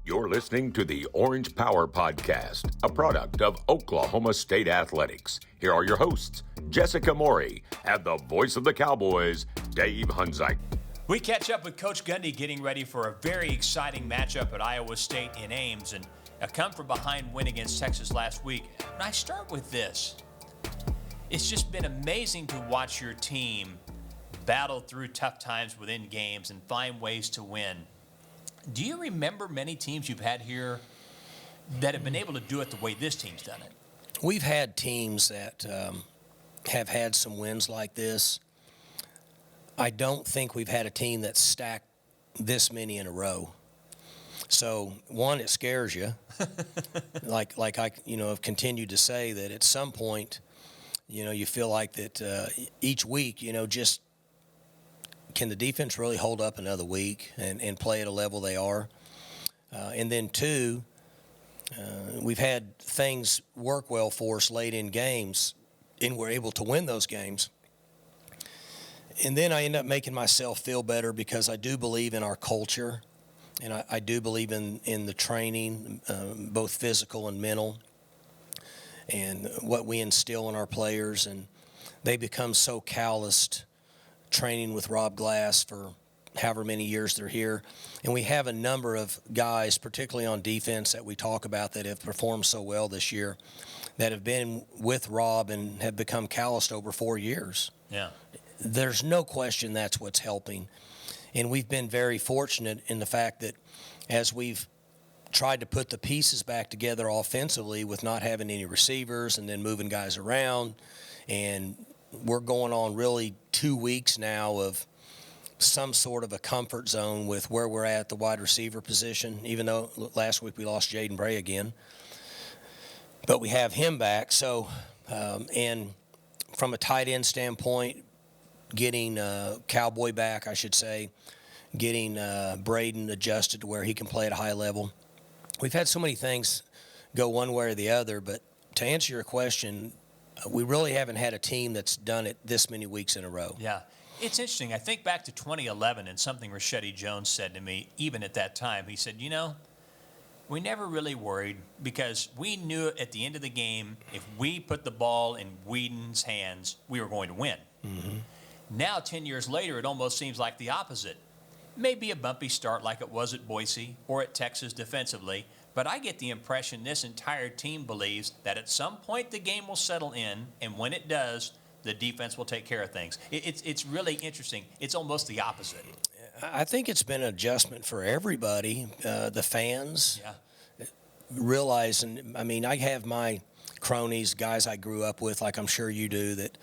You're listening to the Orange Power Podcast, a product of Oklahoma State Athletics. Here are your hosts, Jessica Morrey and the voice of the Cowboys, Dave Hunziker. We catch up with Coach Gundy getting ready for a very exciting matchup at Iowa State in Ames and a come-from-behind win against Texas last week. And I start with this. It's just been amazing to watch your team battle through tough times within games and find ways to win. Do you remember many teams you've had here that have been able to do it the way this team's done it? We've had teams that have had some wins like this. I don't think we've had a team that's stacked this many in a row. So, one, it scares you. like I, have continued to say that at some point, you feel like that each week, just can the defense really hold up another week and play at a level they are? And then two, we've had things work well for us late in games, and we're able to win those games. And then I end up making myself feel better because I do believe in our culture, and I do believe in the training, both physical and mental, and what we instill in our players. And they become so calloused training with Rob Glass for however many years they're here. And we have a number of guys, particularly on defense, that we talk about that have performed so well this year, that have been with Rob and have become calloused over 4 years. Yeah. There's no question that's what's helping. And we've been very fortunate in the fact that as we've tried to put the pieces back together offensively with not having any receivers and then moving guys around, and we're going on really 2 weeks now of some sort of a comfort zone with where we're at the wide receiver position, even though last week we lost Jaden Bray again. But we have him back. So, and from a tight end standpoint, getting Cowboy back, I should say, getting Braden adjusted to where he can play at a high level. We've had so many things go one way or the other, but to answer your question, we really haven't had a team that's done it this many weeks in a row. Yeah. It's interesting. I think back to 2011 and something Rashedi Jones said to me, even at that time. He said, we never really worried because we knew at the end of the game, if we put the ball in Whedon's hands, we were going to win. Mm-hmm. Now, 10 years later, it almost seems like the opposite. Maybe a bumpy start like it was at Boise or at Texas defensively, but I get the impression this entire team believes that at some point the game will settle in, and when it does, the defense will take care of things. It's really interesting. It's almost the opposite. I think it's been an adjustment for everybody, the fans. Yeah. Realizing, I have my cronies, guys I grew up with, like I'm sure you do, that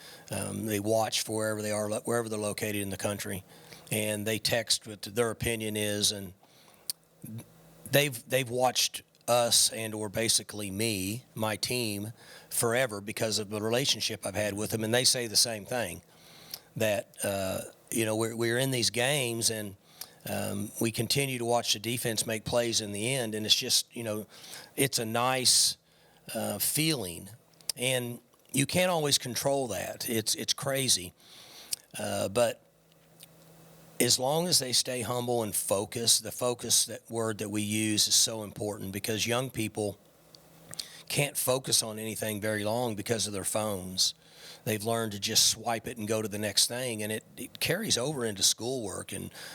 they watch for wherever they are, wherever they're located in the country, and they text what their opinion is, and they've watched us and or basically me, my team, forever because of the relationship I've had with them, and they say the same thing, that we're in these games and we continue to watch the defense make plays in the end, and it's just it's a nice feeling, and you can't always control that. It's crazy, but as long as they stay humble and focused, that word that we use is so important because young people can't focus on anything very long because of their phones. They've learned to just swipe it and go to the next thing, and it carries over into schoolwork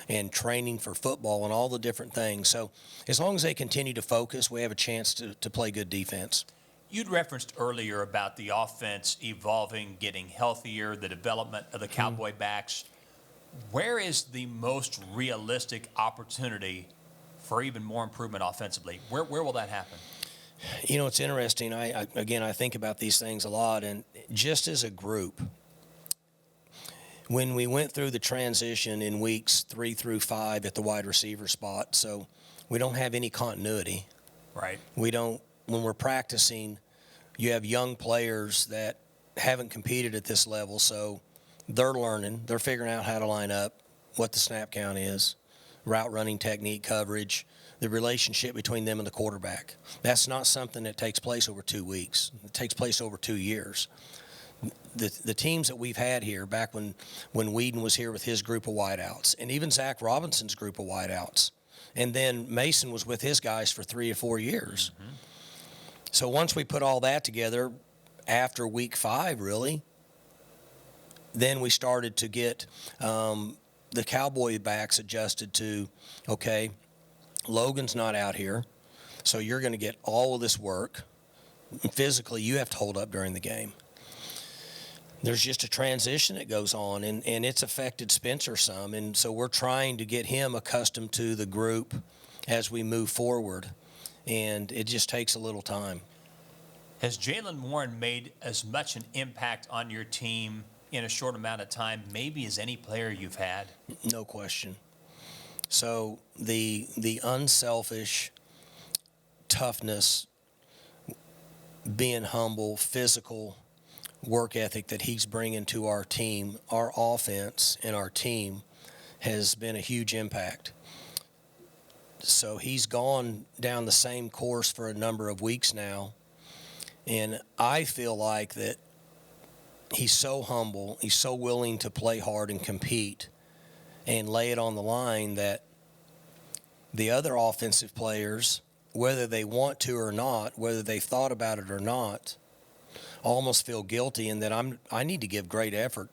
and training for football and all the different things. So as long as they continue to focus, we have a chance to play good defense. You'd referenced earlier about the offense evolving, getting healthier, the development of the Cowboy backs. Where is the most realistic opportunity for even more improvement offensively? Where will that happen? It's interesting. I think about these things a lot, and just as a group, when we went through the transition in weeks 3 through 5 at the wide receiver spot, so we don't have any continuity. Right. When we're practicing, you have young players that haven't competed at this level, so they're learning. They're figuring out how to line up, what the snap count is, route running technique, coverage, the relationship between them and the quarterback. That's not something that takes place over 2 weeks. It takes place over 2 years. The teams that we've had here, back when Whedon was here with his group of wideouts, and even Zach Robinson's group of wideouts, And then Mason was with his guys for 3 or 4 years. Mm-hmm. So once we put all that together, after week 5, really, then we started to get the Cowboy backs adjusted to, okay, Logan's not out here, so you're going to get all of this work. Physically, you have to hold up during the game. There's just a transition that goes on, and it's affected Spencer some, and so we're trying to get him accustomed to the group as we move forward, and it just takes a little time. Has Jaylen Warren made as much an impact on your team in a short amount of time, maybe as any player you've had? No question. So the unselfish toughness, being humble, physical work ethic that he's bringing to our team, our offense and our team, has been a huge impact. So he's gone down the same course for a number of weeks now, and I feel like that he's so humble, he's so willing to play hard and compete and lay it on the line that the other offensive players, whether they want to or not, whether they've thought about it or not, almost feel guilty, and that I need to give great effort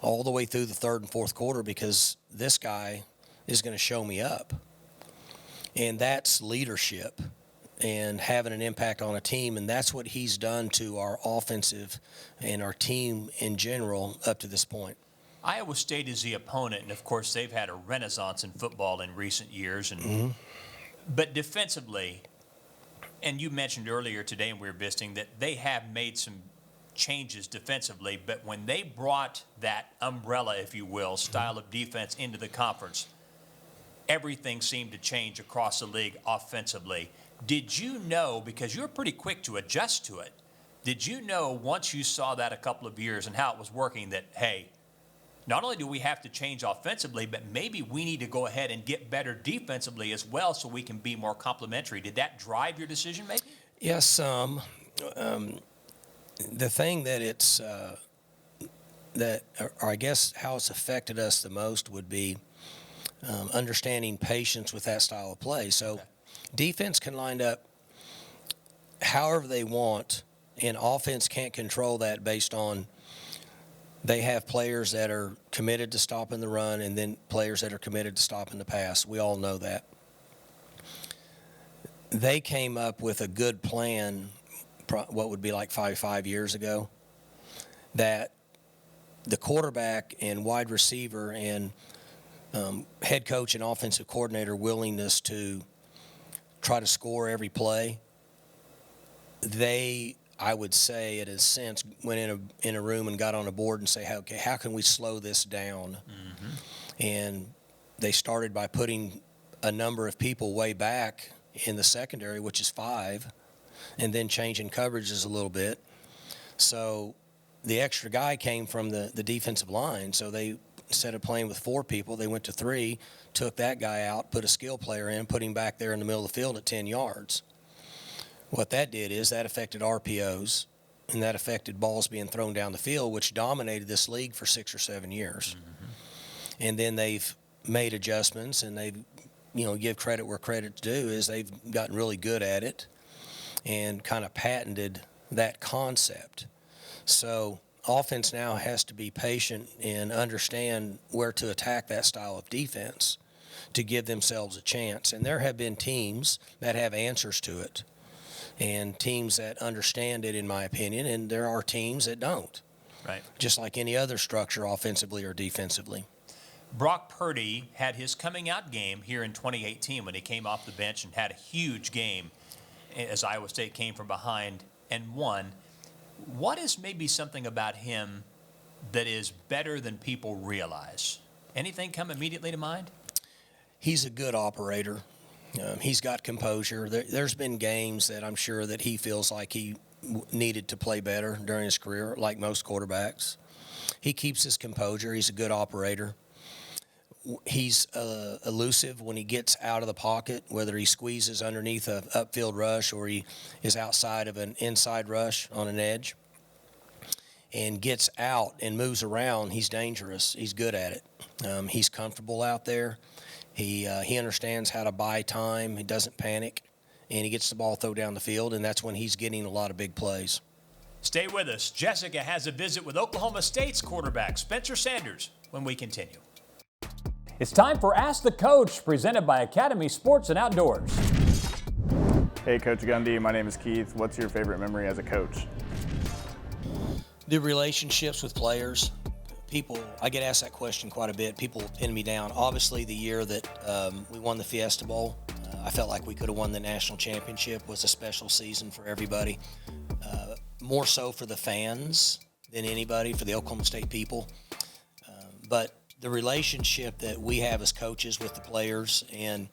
all the way through the third and fourth quarter because this guy is going to show me up. And that's leadership and having an impact on a team, and that's what he's done to our offensive and our team in general up to this point. Iowa State is the opponent, and of course they've had a renaissance in football in recent years. And Mm-hmm. But defensively, and you mentioned earlier today, and we were visiting, that they have made some changes defensively, but when they brought that umbrella, if you will, style of defense into the conference, everything seemed to change across the league offensively. Did you know, because you were pretty quick to adjust to it, did you know once you saw that a couple of years and how it was working that, hey, not only do we have to change offensively, but maybe we need to go ahead and get better defensively as well so we can be more complementary? Did that drive your decision maybe? Yes. The thing that it's or I guess how it's affected us the most would be understanding patience with that style of play. So okay. Defense can line up however they want, and offense can't control that based on they have players that are committed to stopping the run and then players that are committed to stopping the pass. We all know that. They came up with a good plan, what would be like 5 years ago, that the quarterback and wide receiver and head coach and offensive coordinator willingness to try to score every play, they, I would say, it has since went in a room and got on a board and say, okay, how can we slow this down? Mm-hmm. And they started by putting a number of people way back in the secondary, which is 5, and then changing coverages a little bit. So the extra guy came from the defensive line. So they, instead of playing with 4 people, they went to 3, took that guy out, put a skill player in, put him back there in the middle of the field at 10 yards. What that did is that affected RPOs, and that affected balls being thrown down the field, which dominated this league for 6 or 7 years. Mm-hmm. And then they've made adjustments, and they've, give credit where credit's due, is they've gotten really good at it and kind of patented that concept. So offense now has to be patient and understand where to attack that style of defense to give themselves a chance. And there have been teams that have answers to it and teams that understand it, in my opinion, and there are teams that don't. Right. Just like any other structure offensively or defensively. Brock Purdy had his coming out game here in 2018 when he came off the bench and had a huge game as Iowa State came from behind and won. What is maybe something about him that is better than people realize? Anything come immediately to mind? He's a good operator. He's got composure. There's been games that I'm sure that he feels like he needed to play better during his career, like most quarterbacks. He keeps his composure. He's a good operator. He's elusive when he gets out of the pocket, whether he squeezes underneath an upfield rush or he is outside of an inside rush on an edge and gets out and moves around. He's dangerous. He's good at it. He's comfortable out there. He understands how to buy time. He doesn't panic, and he gets the ball thrown down the field, and that's when he's getting a lot of big plays. Stay with us. Jessica has a visit with Oklahoma State's quarterback, Spencer Sanders, when we continue. It's time for Ask the Coach, presented by Academy Sports and Outdoors. Hey, Coach Gundy, my name is Keith. What's your favorite memory as a coach? The relationships with players. People, I get asked that question quite a bit. People pin me down. Obviously, the year that we won the Fiesta Bowl, I felt like we could have won the national championship. Was a special season for everybody. More so for the fans than anybody, for the Oklahoma State people. But the relationship that we have as coaches with the players, and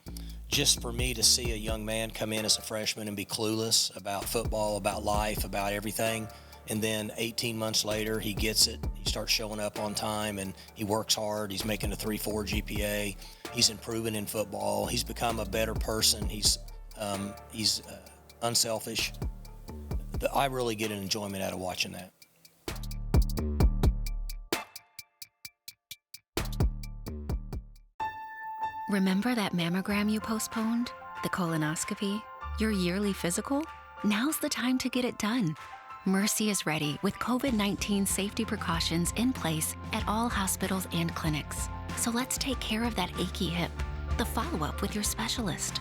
just for me to see a young man come in as a freshman and be clueless about football, about life, about everything, and then 18 months later he gets it, he starts showing up on time, and he works hard, he's making a 3.4 GPA, he's improving in football, he's become a better person, he's unselfish. I really get an enjoyment out of watching that. Remember that mammogram you postponed? The colonoscopy? Your yearly physical? Now's the time to get it done. Mercy is ready with COVID-19 safety precautions in place at all hospitals and clinics. So let's take care of that achy hip. The follow-up with your specialist.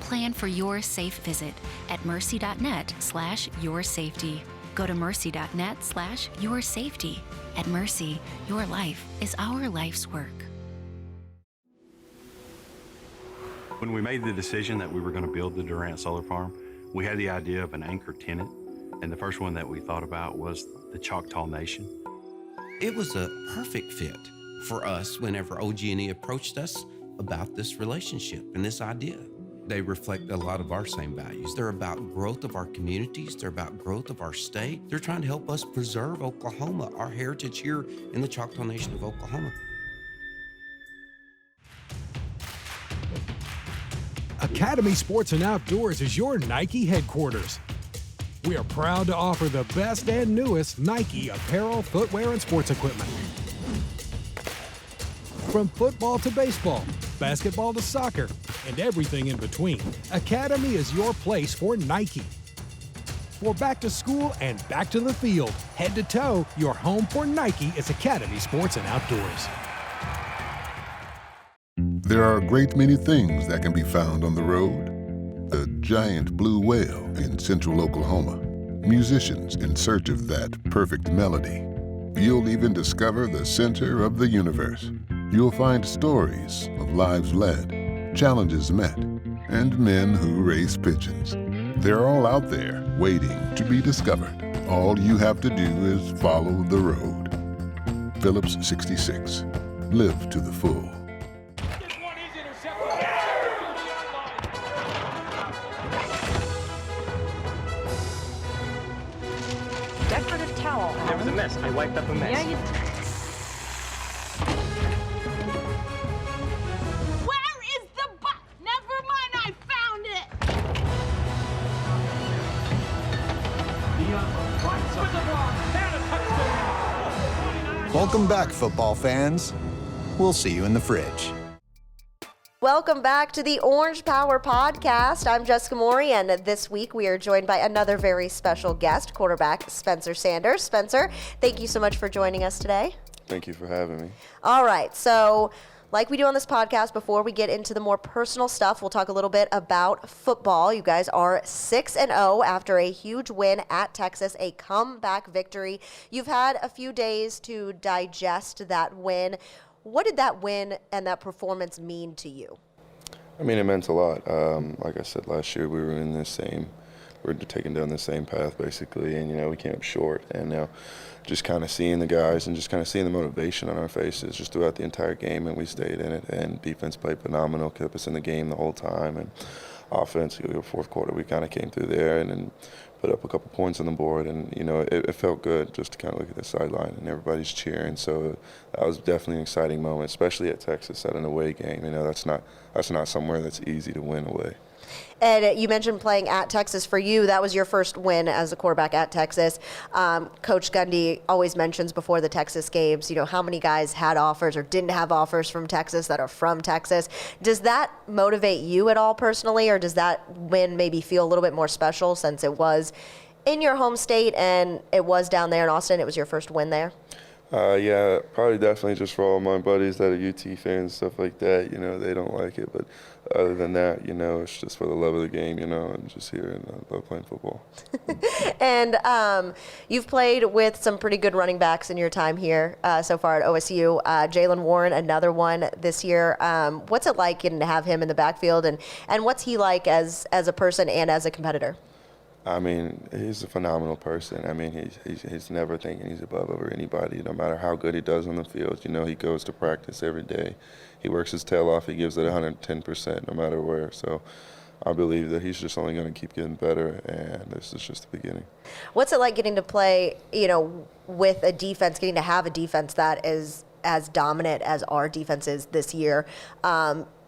Plan for your safe visit at mercy.net/yoursafety. Go to mercy.net/yoursafety. At Mercy, your life is our life's work. When we made the decision that we were going to build the Durant Solar Farm, we had the idea of an anchor tenant, and the first one that we thought about was the Choctaw Nation. It was a perfect fit for us whenever OG&E approached us about this relationship and this idea. They reflect a lot of our same values. They're about growth of our communities. They're about growth of our state. They're trying to help us preserve Oklahoma, our heritage here in the Choctaw Nation of Oklahoma. Academy Sports and Outdoors is your Nike headquarters. We are proud to offer the best and newest Nike apparel, footwear, and sports equipment. From football to baseball, basketball to soccer, and everything in between, Academy is your place for Nike. For back to school and back to the field, head to toe, your home for Nike is Academy Sports and Outdoors. There are a great many things that can be found on the road. A giant blue whale in central Oklahoma. Musicians in search of that perfect melody. You'll even discover the center of the universe. You'll find stories of lives led, challenges met, and men who raise pigeons. They're all out there waiting to be discovered. All you have to do is follow the road. Phillips 66. Live to the full. Decorative towel. There was a mess. I wiped up a mess. Yeah, you... Where is the Never mind, I found it! Welcome back, football fans. We'll see you in the fridge. Welcome back to the Orange Power Podcast. I'm Jessica Morrey, and this week we are joined by another very special guest, quarterback Spencer Sanders. Spencer, thank you so much for joining us today. Thank you for having me. All right, so like we do on this podcast, before we get into the more personal stuff, we'll talk a little bit about football. You guys are 6-0 after a huge win at Texas, a comeback victory. You've had a few days to digest that win. What did that win and that performance mean to you? I mean, it meant a lot. Like I said last year, we were taking down the same path basically, and we came up short. And just kind of seeing the guys and just kind of seeing the motivation on our faces just throughout the entire game, and we stayed in it. And defense played phenomenal, kept us in the game the whole time. And offense, fourth quarter, we kind of came through there and put up a couple points on the board, and it felt good just to kind of look at the sideline and everybody's cheering. So that was definitely an exciting moment, especially at Texas at an away game. That's not somewhere that's easy to win away. And you mentioned playing at Texas. For you, that was your first win as a quarterback at Texas. Coach Gundy always mentions before the Texas games, how many guys had offers or didn't have offers from Texas that are from Texas. Does that motivate you at all personally, or does that win maybe feel a little bit more special since it was in your home state and it was down there in Austin? It was your first win there. Yeah, probably definitely just for all my buddies that are UT fans, stuff like that, they don't like it. But other than that, it's just for the love of the game, and just here and I love playing football. And you've played with some pretty good running backs in your time here so far at OSU. Jaylen Warren, another one this year. What's it like getting to have him in the backfield, and what's he like as a person and as a competitor? I mean, he's a phenomenal person. I mean, he's never thinking he's above over anybody, no matter how good he does on the field. He goes to practice every day. He works his tail off. He gives it 110% no matter where. So I believe that he's just only going to keep getting better, and this is just the beginning. What's it like getting to play, with a defense, getting to have a defense that is as dominant as our defense is this year?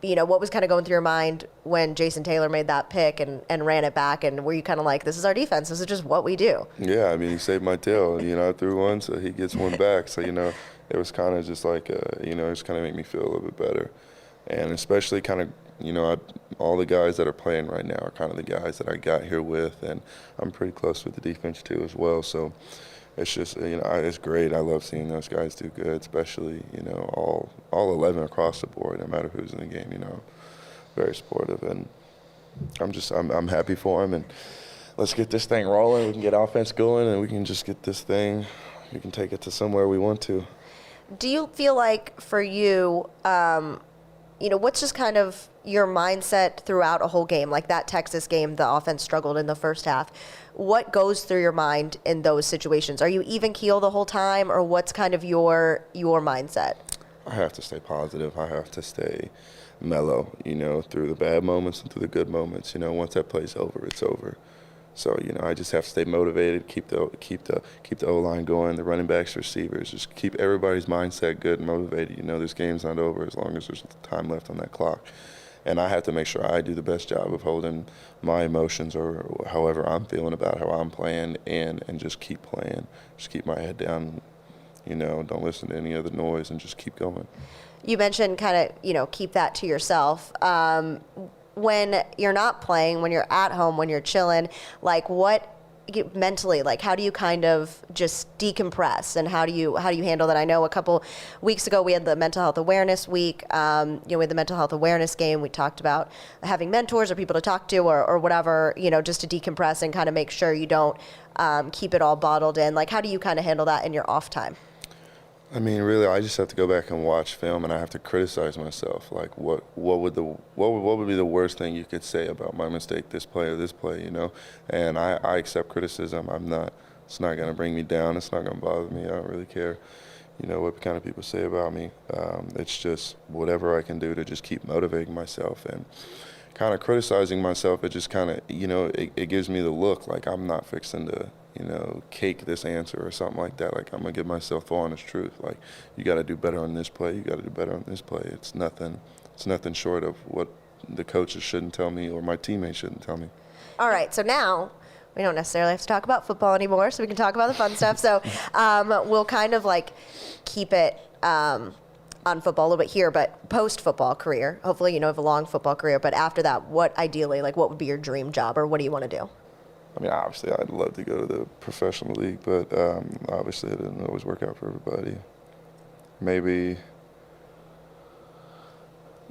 What was kind of going through your mind when Jason Taylor made that pick and ran it back, and were you kind of like, this is our defense, this is just what we do? Yeah, I mean, he saved my tail. I threw one, so he gets one back. So, it was kind of just like, it just kind of made me feel a little bit better. And especially kind of, all the guys that are playing right now are kind of the guys that I got here with, and I'm pretty close with the defense too as well. So it's just, it's great. I love seeing those guys do good, especially, all 11 across the board, no matter who's in the game, very supportive. And I'm happy for them. And let's get this thing rolling. We can get offense going, and we can just get this thing, we can take it to somewhere we want to. Do you feel like for you, what's just kind of your mindset throughout a whole game? Like that Texas game, the offense struggled in the first half. What goes through your mind in those situations? Are you even keel the whole time, or what's kind of your mindset? I have to stay positive. I have to stay mellow, through the bad moments and through the good moments. Once that play's over, it's over. So, I just have to stay motivated, keep the O-line going, the running backs, receivers, just keep everybody's mindset good and motivated. This game's not over as long as there's time left on that clock. And I have to make sure I do the best job of holding my emotions or however I'm feeling about how I'm playing and just keep playing. Just keep my head down, don't listen to any other noise and just keep going. You mentioned kind of, keep that to yourself. When you're not playing, when you're at home, when you're chilling, like mentally, like how do you kind of just decompress, and how do you handle that? I know a couple weeks ago we had the mental health awareness week. We had the mental health awareness game. We talked about having mentors or people to talk to or whatever, just to decompress and kind of make sure you don't keep it all bottled in. Like how do you kind of handle that in your off time? I mean, really, I just have to go back and watch film, and I have to criticize myself. Like, what would be the worst thing you could say about my mistake, this play or this play, And I accept criticism. It's not going to bring me down. It's not going to bother me. I don't really care, what kind of people say about me. It's just whatever I can do to just keep motivating myself and kind of criticizing myself. It just kind of, it gives me the look like I'm not fixing to, cake this answer or something like that. Like I'm gonna give myself the honest truth. Like you got to do better on this play. You got to do better on this play. It's nothing short of what the coaches shouldn't tell me or my teammates shouldn't tell me. All right, so now we don't necessarily have to talk about football anymore, so we can talk about the fun stuff. So we'll kind of like keep it on football a little bit here, but post-football career, hopefully have a long football career, but after that, what would be your dream job, or what do you want to do? I mean, obviously, I'd love to go to the professional league, but obviously, it didn't always work out for everybody. Maybe.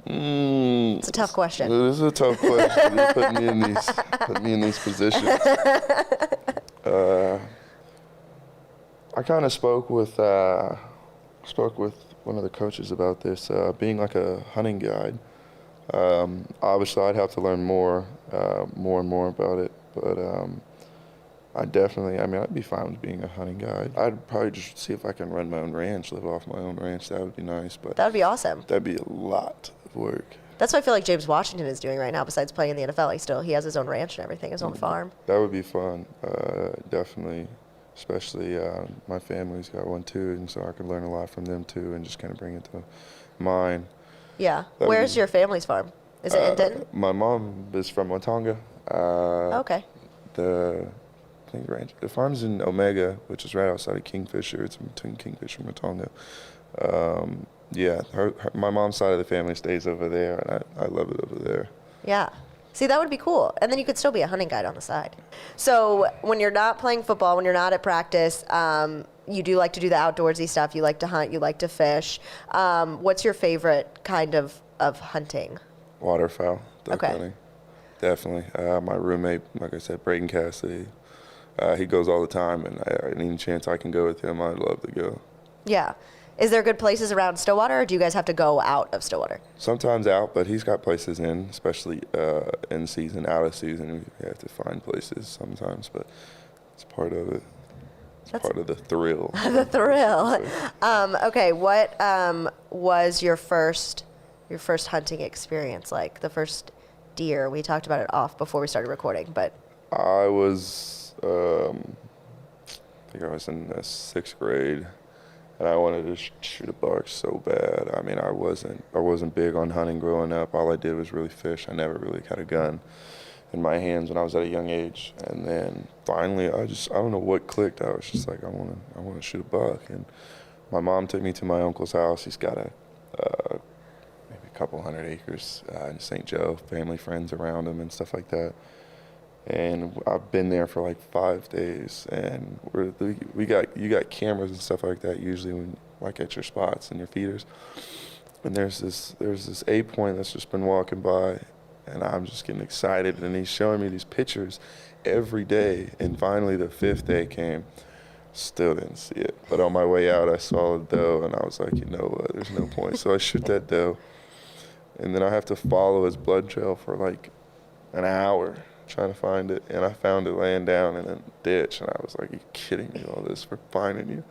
It's a tough question. It is a tough question. You put me in these positions. I kind of spoke with one of the coaches about this, being like a hunting guide. Obviously, I'd have to learn more and more about it. But I'd be fine with being a hunting guide. I'd probably just see if I can run my own ranch, live off my own ranch. That would be nice. But that would be awesome. That'd be a lot of work. That's what I feel like James Washington is doing right now. Besides playing in the NFL, he has his own ranch and everything, his own farm. That would be fun, definitely. Especially my family's got one too, and so I could learn a lot from them too, and just kind of bring it to mine. Yeah. Where's your family's farm? Is it in Denton? My mom is from Watauga. Okay. I think the farm's in Omega, which is right outside of Kingfisher. It's between Kingfisher and Watauga. Yeah, my mom's side of the family stays over there, and I love it over there. Yeah. See, that would be cool. And then you could still be a hunting guide on the side. So when you're not playing football, when you're not at practice, you do like to do the outdoorsy stuff. You like to hunt. You like to fish. What's your favorite kind of hunting? Waterfowl, duck Okay. hunting. Definitely. My roommate, like I said, Braden Cassidy, he goes all the time, and any chance I can go with him, I'd love to go. Yeah. Is there good places around Stillwater, or do you guys have to go out of Stillwater? Sometimes out, but he's got places in, especially in season, out of season. We have to find places sometimes, but it's part of it. It's part of the thrill. The thrill. Okay, what was your first hunting experience like? The first deer? We talked about it off before we started recording, but I was, I think I was in the 6th grade. And I wanted to shoot a buck so bad. I mean, I wasn't big on hunting growing up. All I did was really fish. I never really had a gun in my hands when I was at a young age. And then finally, I don't know what clicked. I was just like, I want to shoot a buck. And my mom took me to my uncle's house. He's got maybe a couple 100 acres in St. Joe, family, friends around him and stuff like that. And I've been there for like 5 days, and you got cameras and stuff like that usually when like at your spots and your feeders. And there's this A point that's just been walking by, and I'm just getting excited, and he's showing me these pictures every day. And finally the 5th day came, still didn't see it. But on my way out I saw a doe, and I was like, you know what, there's no point. So I shoot that doe, and then I have to follow his blood trail for like an hour trying to find it, and I found it laying down in a ditch, and I was like, are you kidding me, all this for finding you?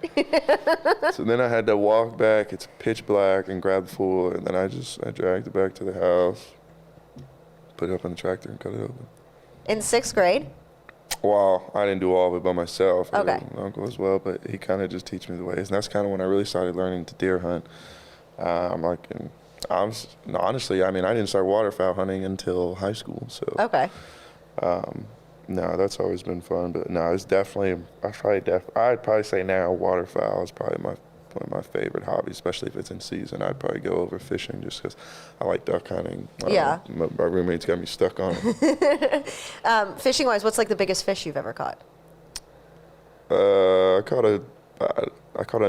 So then I had to walk back, it's pitch black, and grab the fool, and then I dragged it back to the house, put it up on the tractor, and cut it open. in 6th grade? Well, I didn't do all of it by myself. Okay. I had my uncle as well, but he kind of just teach me the ways, and that's kind of when I really started learning to deer hunt. Honestly, I mean, I didn't start waterfowl hunting until high school, so. Okay. No, that's always been fun, but no, it's definitely, I'd probably say now waterfowl is probably one of my favorite hobbies, especially if it's in season. I'd probably go over fishing just because I like duck hunting. Yeah. My roommate's got me stuck on it. Fishing wise, what's like the biggest fish you've ever caught? I caught a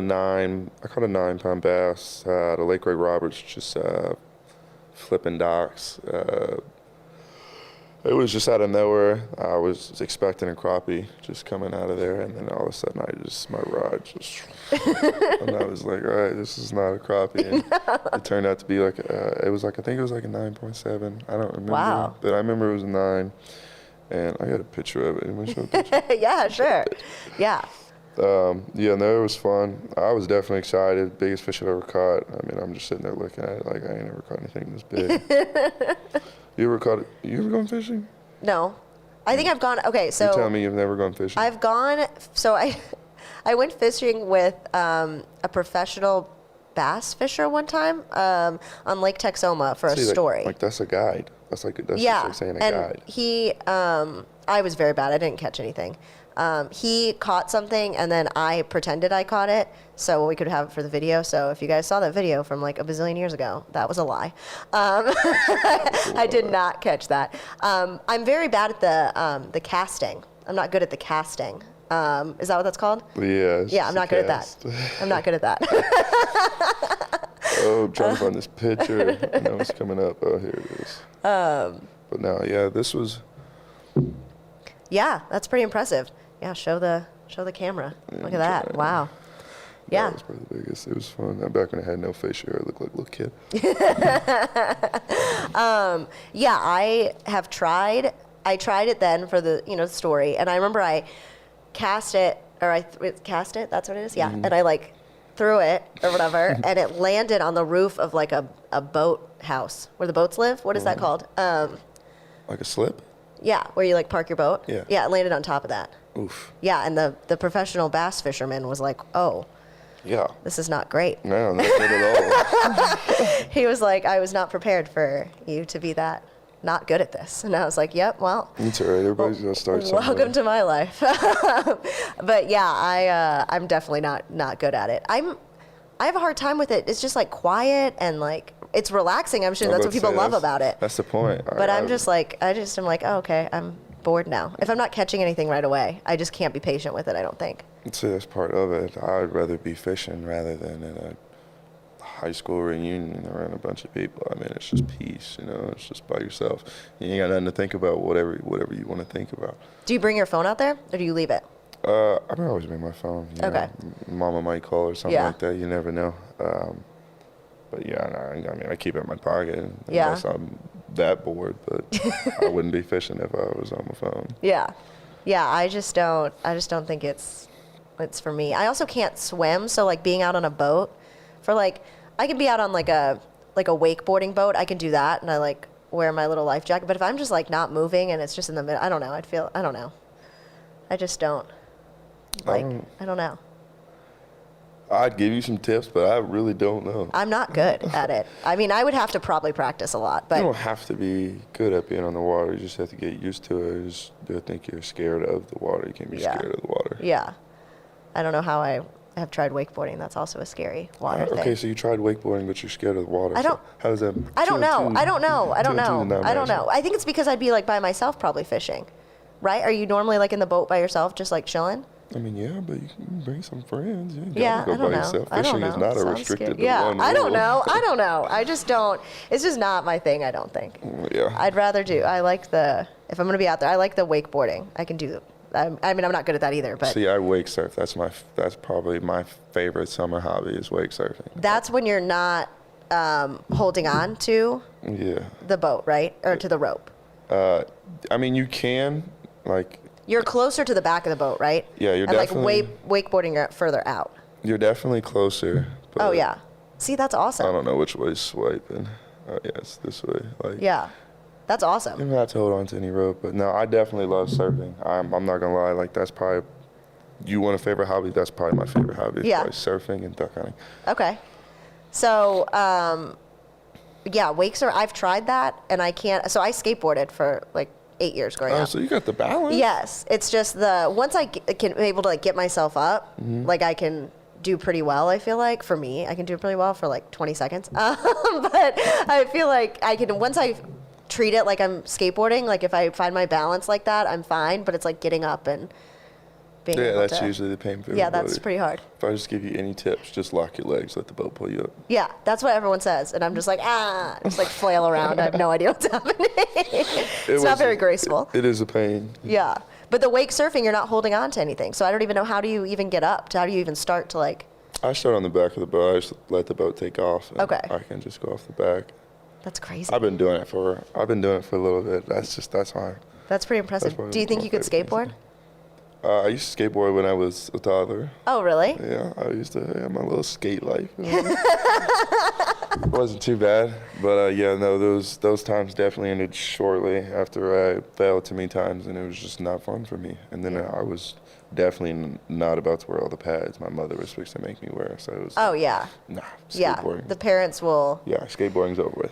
9-pound bass at a Lake Ray Roberts, just flipping docks. It was just out of nowhere. I was expecting a crappie just coming out of there, and then all of a sudden my rod just, and I was like, all right, this is not a crappie. And it turned out to be like, I think it was like a 9.7. I don't remember. Wow. But I remember it was a 9, and I got a picture of it. You want to show a picture? Yeah, sure. Yeah. Yeah, no, it was fun. I was definitely excited. Biggest fish I've ever caught. I mean, I'm just sitting there looking at it like I ain't never caught anything this big. You ever gone fishing? No. I think I've gone, okay, so. You tell me you've never gone fishing. I've gone, so I went fishing with a professional bass fisher one time on Lake Texoma for a story. Like that's a guide. That's just like saying a and guide. He, I was very bad. I didn't catch anything. He caught something, and then I pretended I caught it so we could have it for the video. So if you guys saw that video from like a bazillion years ago, that was a lie. I did not catch that. I'm very bad at the casting. I'm not good at the casting. Is that what that's called? Yeah. Yeah, I'm not good at that. I'm not good at that. Oh, I'm trying to find this picture. I know it's coming up. Oh, here it is. But no, yeah, this was. Yeah, that's pretty impressive. Yeah, show the camera. Yeah, Look at that. Wow. Yeah. That was probably the biggest. It was fun. Back when I had no facial hair, I looked like a little kid. Yeah, I have tried. I tried it then for the story, and I remember I cast it, or cast it. That's what it is. Yeah, Mm-hmm. and I like threw it or whatever, and it landed on the roof of like a boat house where the boats live. What is that called? Like a slip? Yeah, where you like park your boat. Yeah. Yeah, it landed on top of that. Oof. Yeah, and the professional bass fisherman was like, oh. Yeah. this is not great. No, not good at all. He was like, I was not prepared for you to be that not good at this. And I was like, yep, well. It's all right. Everybody's going to start somewhere. Welcome to my life. But yeah, I'm definitely not good at it. I have a hard time with it. It's just like quiet and like, it's relaxing. I'm sure that's what people love about it. That's the point. But I'm like, oh, okay, I'm bored now. If I'm not catching anything right away, I just can't be patient with it, I don't think. See, that's part of it. I'd rather be fishing rather than in a high school reunion around a bunch of people. I mean, it's just peace, you know. It's just by yourself. You ain't got nothing to think about, whatever you want to think about. Do you bring your phone out there, or do you leave it? I would always bring my phone. Okay. Mama might call or something like that. You never know. But yeah, I mean, I keep it in my pocket unless I'm that bored. But I wouldn't be fishing if I was on my phone. Yeah. I just don't think it's for me. I also can't swim, so like being out on a boat for like, I can be out on like a wakeboarding boat. I can do that, and I like wear my little life jacket. But if I'm just like not moving and it's just in the middle, I don't know. I don't know. I just don't. Like, I don't know. I'd give you some tips, but I really don't know. I'm not good at it. I mean, I would have to probably practice a lot. But you don't have to be good at being on the water. You just have to get used to it. I think you're scared of the water. You can't be scared of the water. Yeah. I don't know how I have tried wakeboarding. That's also a scary water thing. Okay, so you tried wakeboarding, but you're scared of the water. I don't. So how does that? I don't know. I don't know. I think it's because I'd be like by myself probably fishing, right? Are you normally like in the boat by yourself, just like chilling? I mean, yeah, but you can bring some friends. You Yeah, go I don't by know. yourself. I don't Fishing know. is not a Sounds restricted scary. to Yeah, one I don't rule. know. I don't know. I just don't. It's just not my thing, I don't think. Yeah. I'd rather do. I like if I'm going to be out there, I like the wakeboarding. I can do. I mean, I'm not good at that either, but. See, I wake surf. That's probably my favorite summer hobby is wake surfing. That's when you're not holding on to the boat, right? Or to the rope. I mean, you can, like. You're closer to the back of the boat, right? Yeah, you're and definitely. like wakeboarding, you're further out. You're definitely closer. But Oh, yeah. See, that's awesome. I don't know which way is swiping. Yeah, it's this way. Like. Yeah. That's awesome. You don't have to hold on to any rope, but no, I definitely love surfing. I'm not gonna lie, like that's probably, you want a favorite hobby? That's probably my favorite hobby. Yeah. Probably surfing and duck hunting. Okay. So, yeah, wake surf. I've tried that, and I can't. So I skateboarded for like 8 years growing up. So you got the balance. Yes, it's just once I can be able to like get myself up, like I can do pretty well. I feel like for me, I can do pretty well for like 20 seconds. But I feel like I can once I treat it like I'm skateboarding. Like if I find my balance like that, I'm fine. But it's like getting up and being able that's to, usually the pain for Yeah, everybody. that's pretty hard. If I just give you any tips, just lock your legs, let the boat pull you up. Yeah, that's what everyone says, and I'm just like just like flail around. I have no idea what's happening. It's not very graceful. It is a pain. Yeah, but the wake surfing, you're not holding on to anything, so I don't even know how do you even get up. How do you even start to like? I start on the back of the boat. I just let the boat take off. And Okay. I can just go off the back. That's crazy. I've been doing it for a little bit. That's fine. That's pretty impressive. Do you think you could skateboard? I used to skateboard when I was a toddler. Oh, really? Yeah, I used to have my little skate life. It wasn't too bad, but yeah, no, those times definitely ended shortly after I fell too many times, and it was just not fun for me. And then I was definitely not about to wear all the pads my mother was supposed to make me wear, so it was. Oh yeah. Nah, Yeah, skateboarding. the parents will. Yeah, skateboarding's over with.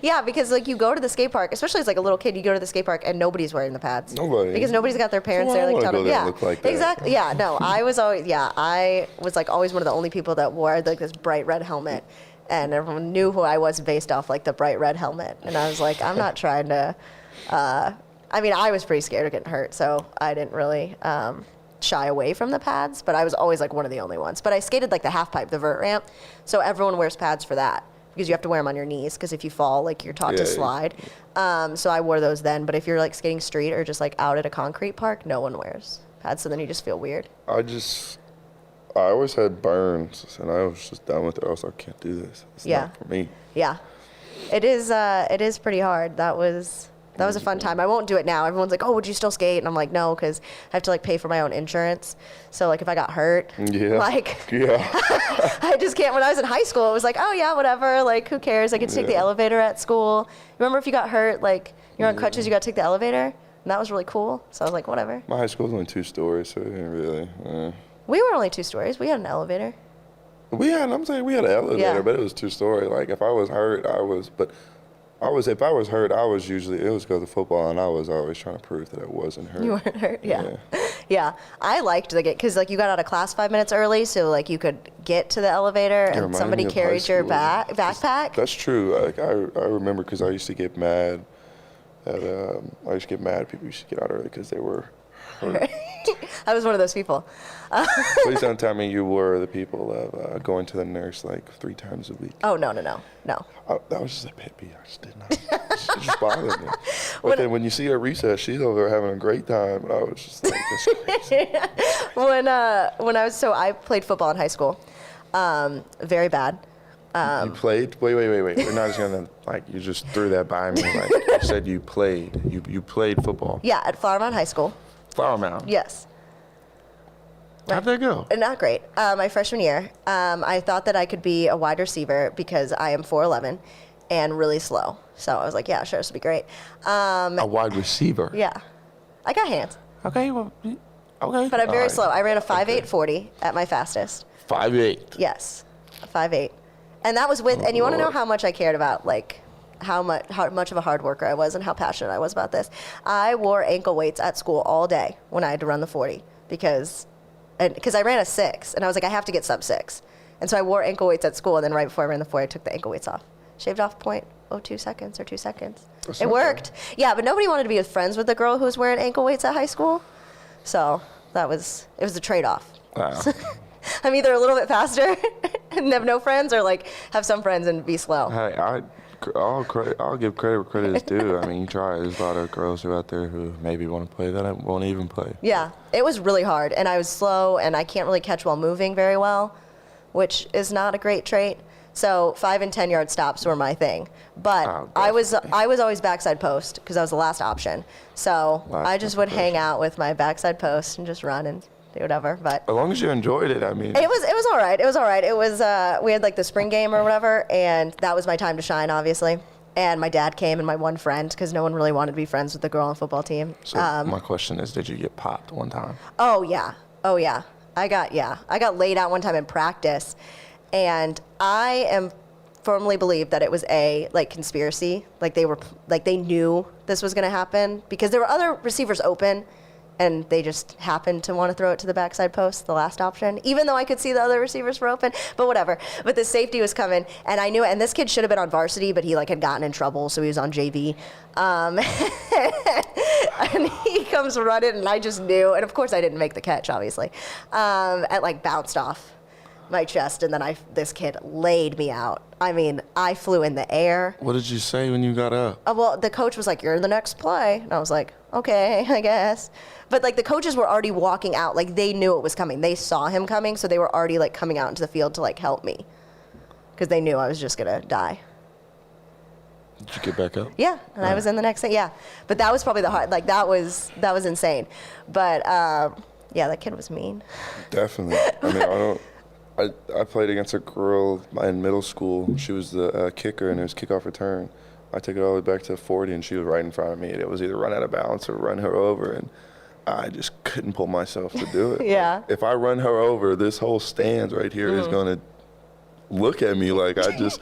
Yeah, because like you go to the skate park, especially as like a little kid, you go to the skate park and nobody's wearing the pads. Nobody. Because nobody's got their parents there, like telling them. Yeah, look like that. exactly. Yeah, no, I was like always one of the only people that wore like this bright red helmet, and everyone knew who I was based off like the bright red helmet, and I was like, I'm not trying to. I mean, I was pretty scared of getting hurt, so I didn't really shy away from the pads, but I was always like one of the only ones. But I skated like the half pipe, the vert ramp, so everyone wears pads for that. Because you have to wear them on your knees, because if you fall, like you're taught to slide. So I wore those then, but if you're like skating street or just like out at a concrete park, no one wears pads, so then you just feel weird. I always had burns, and I was just done with it. I was like, I can't do this. It's not for me. Yeah, it is pretty hard. That was a fun time. I won't do it now. Everyone's like, oh, would you still skate? And I'm like, no, because I have to like pay for my own insurance. So like if I got hurt, I just can't. When I was in high school, it was like, oh yeah, whatever. Like who cares? I get to take the elevator at school. Remember if you got hurt, like you're on crutches, you got to take the elevator, and that was really cool. So I was like, whatever. My high school was only 2 stories, so it didn't really. We were only 2 stories. We had an elevator. I'm saying we had an elevator, but it was 2-story. Like if I was hurt, if I was hurt, it was because of football, and I was always trying to prove that I wasn't hurt. You weren't hurt, yeah. Yeah, I liked the game because like you got out of class 5 minutes early, so like you could get to the elevator and somebody carried your backpack. That's true. Like I remember because I used to get mad at people used to get out early because they were hurt. I was one of those people. Please don't tell me you were the people of going to the nurse like 3 times a week. Oh, no. That was just a pet peeve. I just did not. It just bothered me. But then when you see her recess, she's over there having a great time. And I was just like, that's crazy. I played football in high school. Very bad. You played? Wait. We're not just going to, you just threw that by me. Like, you said you played. You played football. Yeah, at Flower Mound High School. Flower Mound? Yes. How'd that go? Not great. My freshman year, I thought that I could be a wide receiver because I am 4'11" and really slow. So I was like, yeah, sure, this will be great. A wide receiver? Yeah. I got hands. Okay, well, okay. But I'm very slow. I ran a 5'8" 40 at my fastest. 5'8"? Yes, 5'8". And that was and you want to know how much I cared about, how much of a hard worker I was and how passionate I was about this. I wore ankle weights at school all day when I had to run the 40 because I ran a 6, and I was like, I have to get sub 6. And so I wore ankle weights at school, and then right before I ran the 40, I took the ankle weights off. Shaved off 0.02 seconds or 2 seconds. It worked. Yeah, but nobody wanted to be friends with the girl who was wearing ankle weights at high school. So it was a trade-off. Wow. I'm either a little bit faster and have no friends, or have some friends and be slow. Hey, I'll give credit where credit is due. I mean, you try. There's a lot of girls who out there who maybe want to play that won't even play. Yeah, it was really hard, and I was slow, and I can't really catch while moving very well, which is not a great trait. So 5 and 10-yard stops were my thing, but I was always backside post because I was the last option. So I just would hang out with my backside post and just run and do whatever. But as long as you enjoyed it, I mean, it was all right. It was all right. It was we had the spring game or whatever, and that was my time to shine, obviously. And my dad came and my one friend because no one really wanted to be friends with the girl on the football team. So my question is, did you get popped one time? Oh yeah. I got laid out one time in practice, and I firmly believe that it was a conspiracy. They knew this was going to happen because there were other receivers open, and they just happened to want to throw it to the backside post, the last option, even though I could see the other receivers were open, but whatever. But the safety was coming, and I knew it, and this kid should have been on varsity, but he had gotten in trouble, so he was on JV. And he comes running, and I just knew, and of course I didn't make the catch, obviously. It bounced off my chest, and then this kid laid me out. I mean, I flew in the air. What did you say when you got up? Well, the coach was like, "You're in the next play," and I was like, "Okay, I guess." But the coaches were already walking out, they knew it was coming. They saw him coming, so they were already coming out into the field to help me, because they knew I was just gonna die. Did you get back up? Yeah, and I was in the next thing. Yeah, but that was probably the hard. That was insane. But yeah, that kid was mean. Definitely. I mean, I played against a girl in middle school. She was the kicker, and it was kickoff return. I took it all the way back to 40, and she was right in front of me. It was either run out of bounds or run her over, and I just couldn't pull myself to do it. Yeah. If I run her over, this whole stands right here is going to look at me like I just,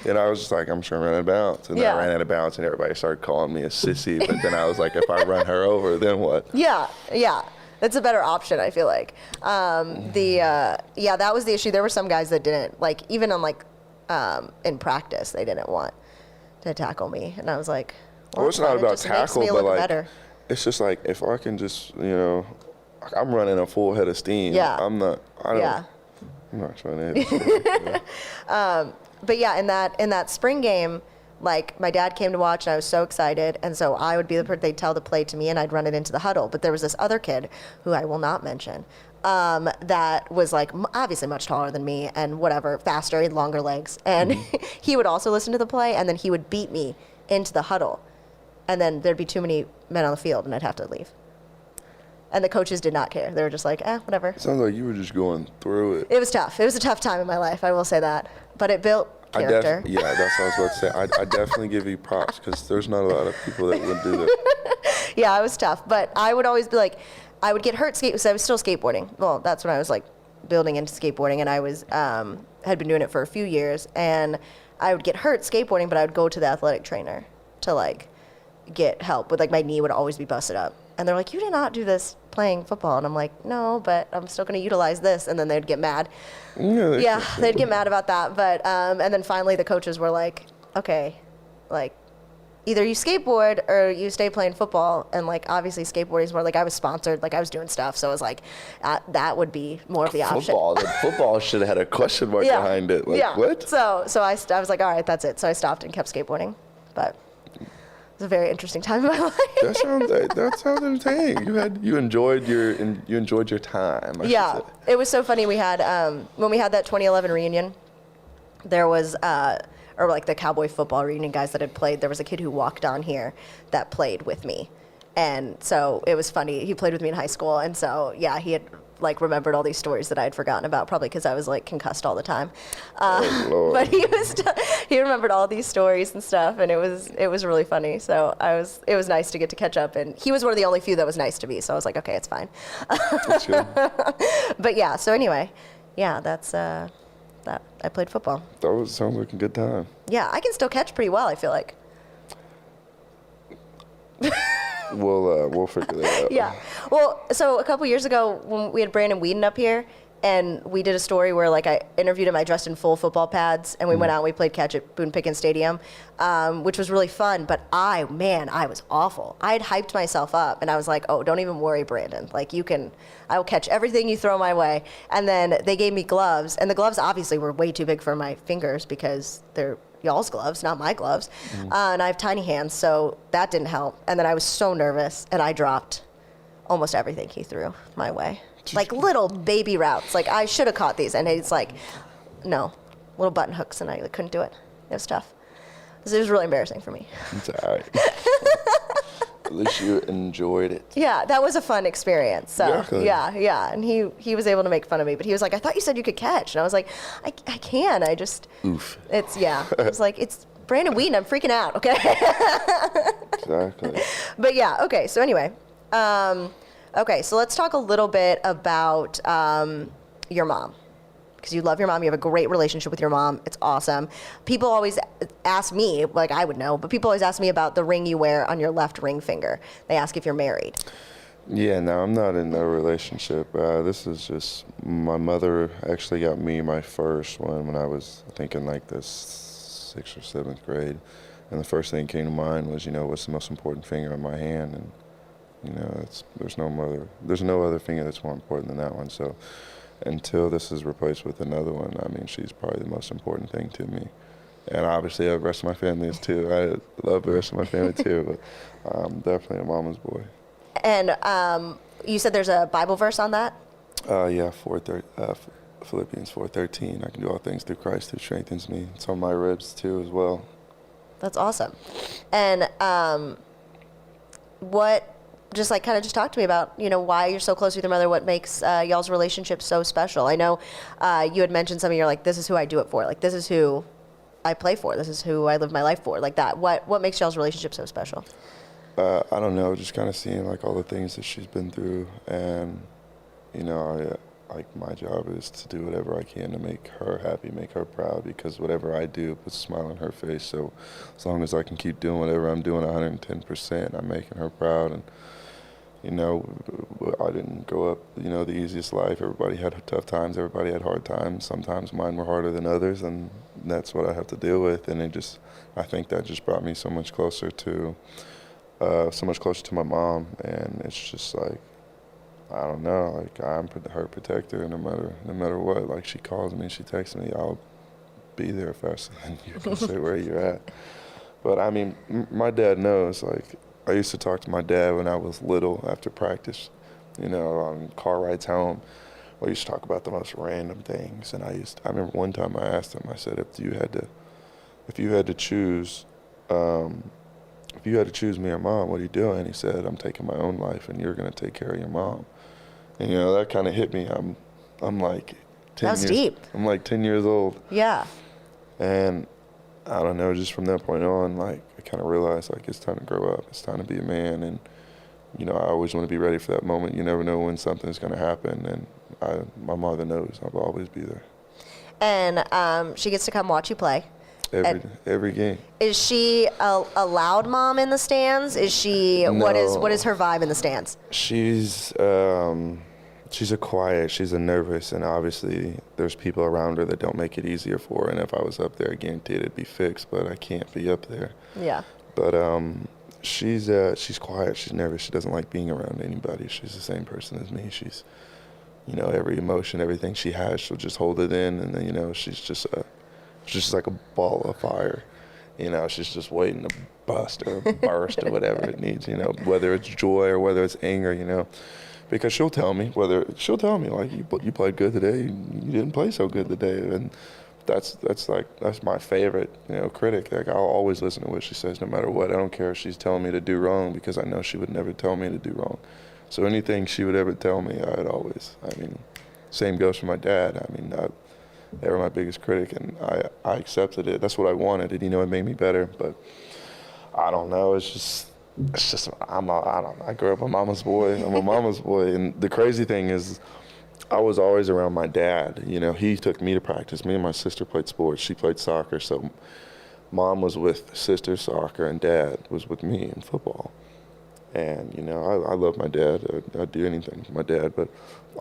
and I was just like, I'm sure I'm running out of bounds. And then I ran out of bounds, and everybody started calling me a sissy. But then I was like, if I run her over, then what? Yeah. That's a better option, I feel like. That was the issue. There were some guys that didn't, even on in practice, they didn't want to tackle me. And I was like, well, it's not about tackle, but better. It's just if I can just, I'm running a full head of steam. Yeah. I'm not trying to hit But yeah, in that spring game, my dad came to watch, and I was so excited, and so I would be they'd tell the play to me, and I'd run it into the huddle. But there was this other kid who I will not mention that was obviously much taller than me and whatever, faster, he had longer legs, and he would also listen to the play, and then he would beat me into the huddle, and then there'd be too many men on the field, and I'd have to leave. And the coaches did not care. They were just like, whatever. It sounds like you were just going through it. It was tough. It was a tough time in my life, I will say that. But it built character. That's what I was about to say. I definitely give you props, because there's not a lot of people that would do that. Yeah, it was tough. But I would always be I would get hurt because I was still skateboarding. Well, that's when I was building into skateboarding, and I was had been doing it for a few years, and I would get hurt skateboarding, but I would go to the athletic trainer to like get help with, like, my knee would always be busted up, and they're like, you did not do this playing football, and I'm like, no, but I'm still going to utilize this, and then they'd get mad. Yeah, they'd get mad about that, but and then finally the coaches were like, okay, like, either you skateboard or you stay playing football. And like, obviously skateboarding is more like, I was sponsored, like I was doing stuff. So it was like, that would be more of the option. Football should have had a question mark behind it. Like, what? So I was like, all right, that's it. So I stopped and kept skateboarding. But it was a very interesting time in my life. That sounds entertaining. You enjoyed your time. I should say. It was so funny. We had, when we had that 2011 reunion, there was, or like the Cowboy football reunion guys that had played, there was a kid who walked on here that played with me. And so it was funny. He played with me in high school. And so, yeah, he had like remembered all these stories that I had forgotten about, probably because I was like concussed all the time. But he remembered all these stories and stuff, and it was really funny. So it was nice to get to catch up. And he was one of the only few that was nice to me. So I was like, okay, it's fine. That's good. But yeah, so anyway, yeah, that's, that I played football. Sounds like a good time. Yeah, I can still catch pretty well, I feel like. We'll figure that out. Yeah. Well, so a couple years ago when we had Brandon Whedon up here, and we did a story where like I interviewed him, I dressed in full football pads, and we went out and we played catch at Boone Pickens Stadium, which was really fun, but I was awful. I had hyped myself up, and I was like, oh, don't even worry, Brandon. Like, I will catch everything you throw my way. And then they gave me gloves, and the gloves obviously were way too big for my fingers because they're y'all's gloves, not my gloves. And I have tiny hands, so that didn't help. And then I was so nervous, and I dropped almost everything he threw my way. Like little baby routes. Like, I should have caught these, and it's like, no, little button hooks, and I couldn't do it. It was tough. It was really embarrassing for me. It's all right. At least you enjoyed it. Yeah, that was a fun experience. So Exactly. yeah. And he was able to make fun of me, but he was like, I thought you said you could catch. And I was like, I can. I just, oof. It was like, it's Brandon Whedon. I'm freaking out, okay? Exactly. But yeah, okay. So anyway, okay, so let's talk a little bit about your mom. Because you love your mom. You have a great relationship with your mom. It's awesome. People always ask me, like I would know, but people always ask me about the ring you wear on your left ring finger. They ask if you're married. Yeah, no, I'm not in a relationship. This is just, my mother actually got me my first one when I was, I think, in like the 6th or 7th grade. And the first thing that came to mind was, what's the most important finger on my hand? And, there's no other finger that's more important than that one. So until this is replaced with another one, I mean, she's probably the most important thing to me. And obviously the rest of my family is too. I love the rest of my family too, but I'm definitely a mama's boy. And you said there's a Bible verse on that? Yeah, Philippians 4:13. I can do all things through Christ who strengthens me. It's on my ribs too as well. That's awesome. And what, just like kind of just talk to me about, why you're so close with your mother, what makes y'all's relationship so special. I know you had mentioned something, you're like, this is who I do it for. Like, this is who I play for. This is who I live my life for. Like that. What makes y'all's relationship so special? I don't know, just kind of seeing like all the things that she's been through, and my job is to do whatever I can to make her happy, make her proud, because whatever I do puts a smile on her face. So as long as I can keep doing whatever I'm doing 110%, I'm making her proud. And I didn't grow up, the easiest life. Everybody had tough times. Everybody had hard times. Sometimes mine were harder than others, and that's what I have to deal with. And I think that just brought me so much closer to my mom. And it's just like, I don't know, like I'm her protector, no matter what. Like, she calls me, she texts me, I'll be there faster than you can say where you're at. But I mean, my dad knows. Like, I used to talk to my dad when I was little after practice, on car rides home. We used to talk about the most random things. And I remember one time I asked him, I said, if you had to choose me or mom, what are you doing? He said, I'm taking my own life, and you're going to take care of your mom. And that kind of hit me. I'm like 10 That's years deep. I'm like 10 years old. Yeah. And I don't know, just from that point on, like, I kind of realized, like, it's time to grow up. It's time to be a man. And, you know, I always want to be ready for that moment. You never know when something's going to happen, and my mother knows I'll always be there. And she gets to come watch you play. Every game. Is she a loud mom in the stands? Is she No. what is her vibe in the stands? She's a quiet, she's a nervous, and obviously there's people around her that don't make it easier for her. And if I was up there, I guarantee it'd be fixed, but I can't be up there. Yeah. But she's quiet, she's nervous, she doesn't like being around anybody. She's the same person as me. She's, you know, every emotion, everything she has, she'll just hold it in, and then, you know, she's just like a ball of fire. You know, she's just waiting to bust or burst or whatever it needs, you know, whether it's joy or whether it's anger, you know. Because she'll tell me, like, you played good today, you didn't play so good today. And that's my favorite, you know, critic. Like, I'll always listen to what she says no matter what. I don't care if she's telling me to do wrong, because I know she would never tell me to do wrong. So anything she would ever tell me, same goes for my dad. I mean, they were my biggest critic, and I accepted it. That's what I wanted. And, you know, it made me better. But I don't know. It's just I grew up a mama's boy. I'm a mama's boy. And the crazy thing is, I was always around my dad. You know, he took me to practice. Me and my sister played sports. She played soccer. So mom was with sister soccer, and dad was with me in football. And, you know, I love my dad. I'd do anything for my dad. But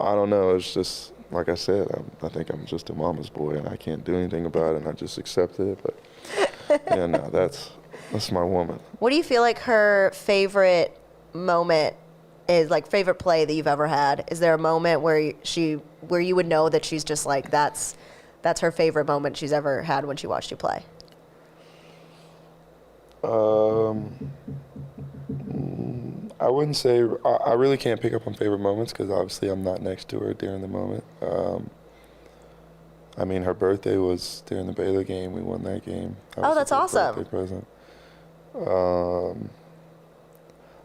I don't know. It's just, like I said, I think I'm just a mama's boy, and I can't do anything about it, and I just accepted it. But, yeah, no, that's my woman. What do you feel like her favorite moment is, like, favorite play that you've ever had? Is there a moment where you would know that she's just like, that's her favorite moment she's ever had when she watched you play? I wouldn't say, I really can't pick up on favorite moments, because obviously I'm not next to her during the moment. I mean, her birthday was during the Baylor game. We won that game. Oh, that's awesome. Birthday present.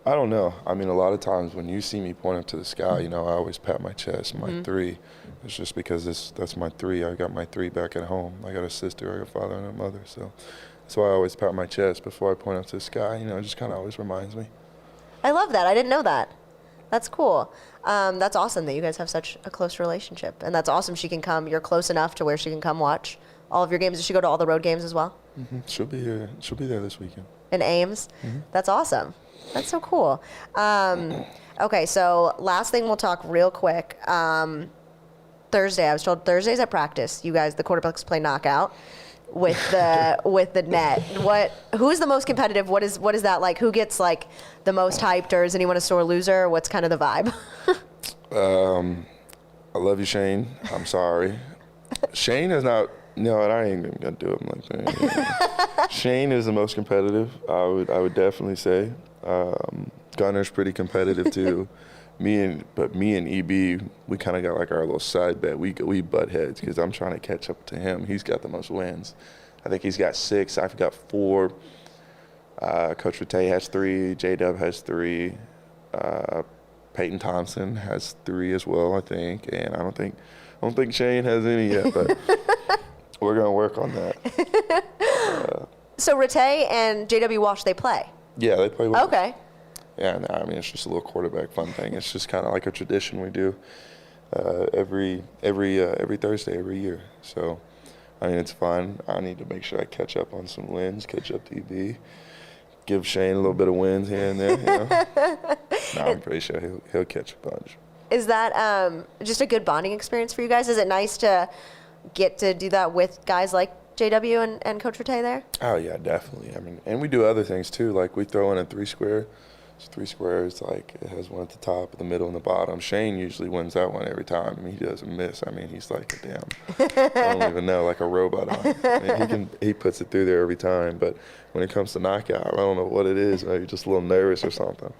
I don't know. I mean, a lot of times when you see me point up to the sky, you know, I always pat my chest. My three. It's just because that's my three. I got my three back at home. I got a sister, I got a father, and a mother. So that's why I always pat my chest before I point up to the sky. You know, it just kind of always reminds me. I love that. I didn't know that. That's cool. That's awesome that you guys have such a close relationship. And that's awesome she can come. You're close enough to where she can come watch all of your games. Does she go to all the road games as well? Mm-hmm. She'll be here. She'll be there this weekend. In Ames? Mm-hmm. That's awesome. That's so cool. Okay, so last thing we'll talk real quick. Thursday, I was told Thursdays at practice, you guys, the quarterbacks play knockout with the net. Who's the most competitive? What is that like? Who gets like the most hyped, or is anyone a sore loser? What's kind of the vibe? I love you, Shane. I'm sorry. Shane is not. No, I ain't even gonna do him like that. Shane is the most competitive. I would definitely say. Gunner's pretty competitive too. Me and EB, we kind of got like our little side bet. We butt heads because I'm trying to catch up to him. He's got the most wins. I think he's got 6. I've got 4. Coach Rattay has 3. J-Dub has 3. Peyton Thompson has 3 as well, I think. And I don't think Shane has any yet, but we're gonna work on that. So Rattay and J.W. Walsh, they play? Yeah, they play with Okay. us. Yeah, no, I mean, it's just a little quarterback fun thing. It's just kind of like a tradition we do every Thursday, every year. So, I mean, it's fun. I need to make sure I catch up on some wins, catch up to EB, give Shane a little bit of wins here and there, you know. No, I'm pretty sure he'll catch a bunch. Is that just a good bonding experience for you guys? Is it nice to get to do that with guys like JW and Coach Rattay there? Oh, yeah, definitely. I mean, and we do other things, too. Like, we throw in a 3-square. It's 3 squares, like, it has one at the top, the middle, and the bottom. Shane usually wins that one every time. I mean, he doesn't miss. I mean, he's like a damn, I don't even know, like a robot on it. I mean, he puts it through there every time. But when it comes to knockout, I don't know what it is. Maybe just a little nervous or something.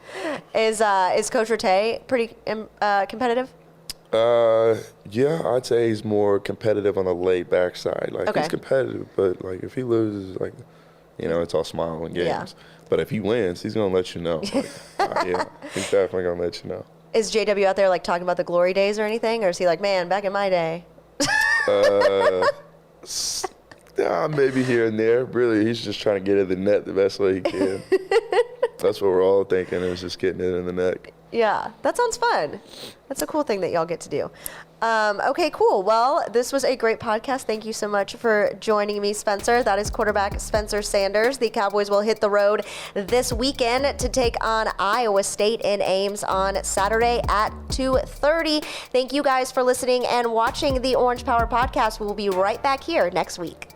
Is Coach Rattay pretty competitive? Yeah, I'd say he's more competitive on the laid-back side. Like, okay. He's competitive, but, like, if he loses, like, you know, it's all smile and games. Yeah. But if he wins, he's going to let you know. Like, yeah, he's definitely going to let you know. Is JW out there, like, talking about the glory days or anything? Or is he like, man, back in my day? Yeah, maybe here and there. Really, he's just trying to get at the net the best way he can. That's what we're all thinking, is just getting it in the neck. Yeah, that sounds fun. That's a cool thing that y'all get to do. Okay, cool. Well, this was a great podcast. Thank you so much for joining me, Spencer. That is quarterback Spencer Sanders. The Cowboys will hit the road this weekend to take on Iowa State in Ames on Saturday at 2:30. Thank you guys for listening and watching the Orange Power Podcast. We'll be right back here next week.